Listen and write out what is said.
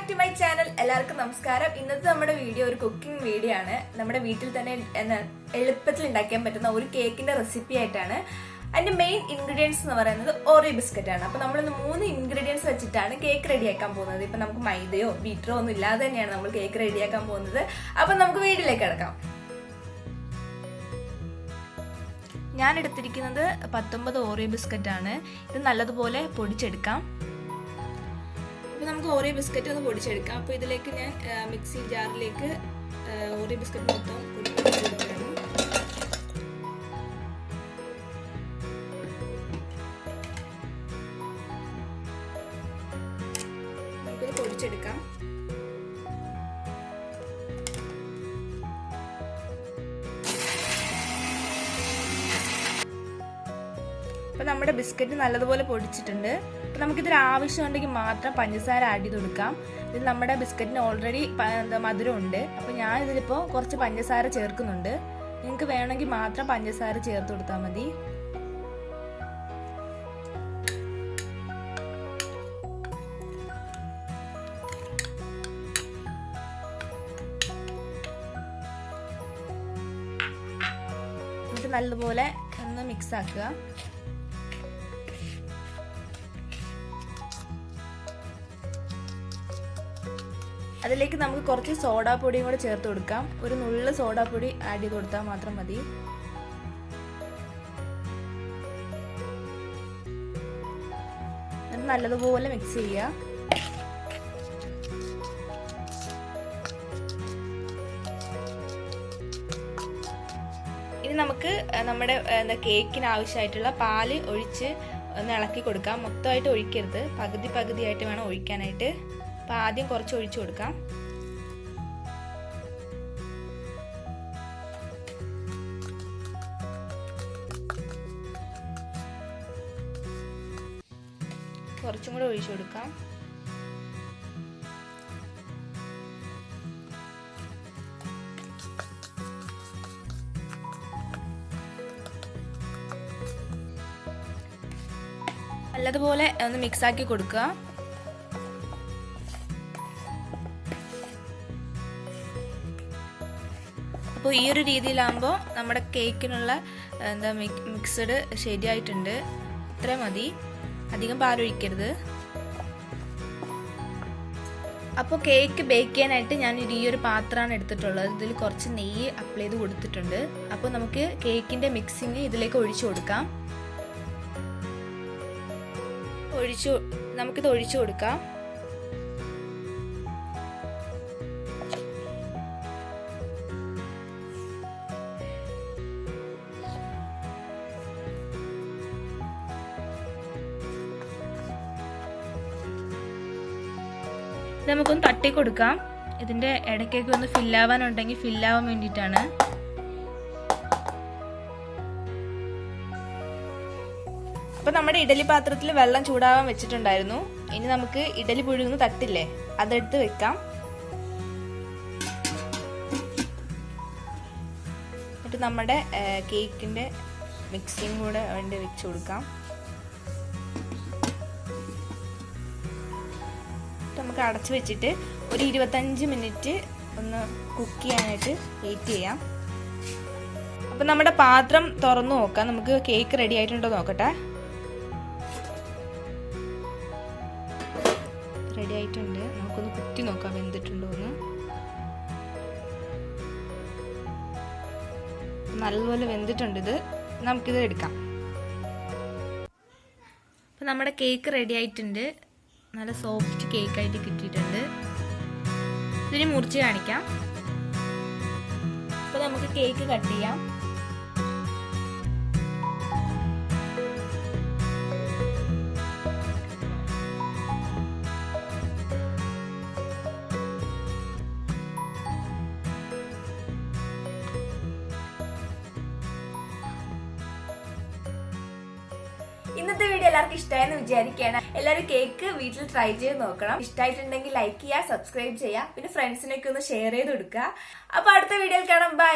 Back to my channel. എല്ലാവർക്കും നമസ്കാരം. ഇന്നത്തെ നമ്മുടെ വീഡിയോ ഒരു കുക്കിംഗ് വീഡിയോ ആണ്. നമ്മുടെ വീട്ടിൽ തന്നെ എളുപ്പത്തിൽ ഉണ്ടാക്കാൻ പറ്റുന്ന ഒരു കേക്കിന്റെ റെസിപ്പി ആയിട്ടാണ്. അതിന്റെ മെയിൻ ഇൻഗ്രീഡിയൻസ് എന്ന് പറയുന്നത് ഓറിയോ ബിസ്ക്കറ്റ് ആണ്. അപ്പൊ നമ്മൾ 3 ഇൻഗ്രീഡിയൻസ് വെച്ചിട്ടാണ് കേക്ക് റെഡിയാക്കാൻ പോകുന്നത്. ഇപ്പൊ നമുക്ക് മൈദയോ ബീറ്ററോ ഒന്നും ഇല്ലാതെ തന്നെയാണ് നമ്മൾ കേക്ക് റെഡിയാക്കാൻ പോകുന്നത്. അപ്പൊ നമുക്ക് വീട്ടിലേക്ക് കിടക്കാം. ഞാൻ എടുത്തിരിക്കുന്നത് 19 ഓറിയോ ബിസ്ക്കറ്റ് ആണ്. ഇത് നല്ലതുപോലെ പൊടിച്ചെടുക്കാം. അപ്പോൾ നമുക്ക് ഓറിയോ ബിസ്ക്കറ്റ് ഒന്ന് പൊടിച്ചെടുക്കാം. അപ്പോൾ ഇതിലേക്ക് ഞാൻ മിക്സി ജാറിലേക്ക് ഓറിയോ ബിസ്ക്കറ്റ് മൊത്തം പൊടിച്ചെടുക്കുകയാണ്. നമുക്കിത് പൊടിച്ചെടുക്കാം. അപ്പോൾ നമ്മുടെ ബിസ്ക്കറ്റ് നല്ലതുപോലെ പൊടിച്ചിട്ടുണ്ട്. അപ്പോൾ നമുക്കിതൊരു ആവശ്യമുണ്ടെങ്കിൽ മാത്രം പഞ്ചസാര ആഡ് ചെയ്ത് കൊടുക്കാം. ഇത് നമ്മുടെ ബിസ്ക്കറ്റിന് ഓൾറെഡി മധുരം ഉണ്ട്. അപ്പോൾ ഞാൻ ഇതിലിപ്പോൾ കുറച്ച് പഞ്ചസാര ചേർക്കുന്നുണ്ട്. നിങ്ങൾക്ക് വേണമെങ്കിൽ മാത്രം പഞ്ചസാര ചേർത്ത് കൊടുത്താൽ മതി. എന്നിട്ട് നല്ലതുപോലെ ഒന്ന് മിക്സ് ആക്കുക. അതിലേക്ക് നമുക്ക് കുറച്ച് സോഡാപ്പൊടിയും കൂടെ ചേർത്ത് കൊടുക്കാം. ഒരു നുള്ളു സോഡാപ്പൊടി ആഡ് ചെയ്ത് കൊടുത്താൽ മാത്രം മതി. എന്നിട്ട് നല്ലതുപോലെ മിക്സ് ചെയ്യുക. ഇനി നമുക്ക് നമ്മുടെ കേക്കിന് ആവശ്യമായിട്ടുള്ള പാല് ഒഴിച്ച് ഒന്ന് ഇളക്കി കൊടുക്കാം. മൊത്തമായിട്ട് ഒഴിക്കരുത്, പകുതി പകുതിയായിട്ട് വേണം ഒഴിക്കാനായിട്ട്. അപ്പോൾ ആദ്യം കുറച്ച് ഒഴിച്ചു കൊടുക്കാം. കുറച്ചും കൂടെ ഒഴിച്ചു കൊടുക്കാം. നല്ലതുപോലെ ഒന്ന് മിക്സ് ആക്കി കൊടുക്കുക. അപ്പോൾ ഈ ഒരു രീതിയിലാകുമ്പോൾ നമ്മുടെ കേക്കിനുള്ള മിക്സഡ് ശരിയായിട്ടുണ്ട്. ഇത്ര മതി, അധികം പാലൊഴിക്കരുത്. അപ്പോൾ കേക്ക് ബേക്ക് ചെയ്യാനായിട്ട് ഞാൻ ഈ ഒരു പാത്രമാണ് എടുത്തിട്ടുള്ളത്. ഇതിൽ കുറച്ച് നെയ്യ് അപ്ലൈ ചെയ്ത് കൊടുത്തിട്ടുണ്ട്. അപ്പോൾ നമുക്ക് കേക്കിൻ്റെ മിക്സിങ് ഇതിലേക്ക് ഒഴിച്ചു കൊടുക്കാം. നമുക്കിത് ഒഴിച്ചു കൊടുക്കാം. നമുക്കൊന്ന് തട്ടി കൊടുക്കാം. ഇതിന്റെ ഇടയ്ക്കൊക്കെ ഒന്ന് ഫില്ലാവാനുണ്ടെങ്കിൽ ഫില്ലാവാൻ വേണ്ടിയിട്ടാണ്. അപ്പൊ നമ്മുടെ ഇഡലി പാത്രത്തിൽ വെള്ളം ചൂടാവാൻ വെച്ചിട്ടുണ്ടായിരുന്നു. ഇനി നമുക്ക് ഇഡലി പുഴുങ്ങുന്ന തട്ടില്ലേ, അതെടുത്ത് വെക്കാം. എന്നിട്ട് നമ്മുടെ കേക്കിന്റെ മിക്സിങ് കൂടെ വേണ്ടി വെച്ച് കൊടുക്കാം. നമുക്ക് അടച്ചു വെച്ചിട്ട് ഒരു 25 മിനിറ്റ് ഒന്ന് കുക്ക് ചെയ്യാനായിട്ട് വെയിറ്റ് ചെയ്യാം. അപ്പം നമ്മുടെ പാത്രം തുറന്നു നോക്കാം. നമുക്ക് കേക്ക് റെഡി ആയിട്ടുണ്ടോ നോക്കട്ടെ. റെഡി ആയിട്ടുണ്ട്. നമുക്കൊന്ന് കുത്തി നോക്കാം വെന്തിട്ടുണ്ടോ എന്ന്. നല്ലപോലെ വെന്തിട്ടുണ്ട്. ഇത് നമുക്കിത് എടുക്കാം. അപ്പം നമ്മുടെ കേക്ക് റെഡി ആയിട്ടുണ്ട്. നല്ല സോഫ്റ്റ് കേക്കായിട്ട് കിട്ടിയിട്ടുണ്ട്. ഇതിന് മുറിച്ച് കാണിക്കാം. അപ്പോൾ നമുക്ക് കേക്ക് കട്ട് ചെയ്യാം. ഇന്നത്തെ വീഡിയോ എല്ലാവർക്കും ഇഷ്ടമായെന്ന് വിചാരിക്കുകയാണ്. എല്ലാവരും കേക്ക് വീട്ടിൽ ട്രൈ ചെയ്ത് നോക്കണം. ഇഷ്ടമായിട്ടുണ്ടെങ്കിൽ ലൈക്ക് ചെയ്യുക, സബ്സ്ക്രൈബ് ചെയ്യുക, പിന്നെ ഫ്രണ്ട്സിനൊക്കെ ഒന്ന് ഷെയർ ചെയ്ത് കൊടുക്കുക. അപ്പൊ അടുത്ത വീഡിയോയിൽ കാണാം. ബൈ.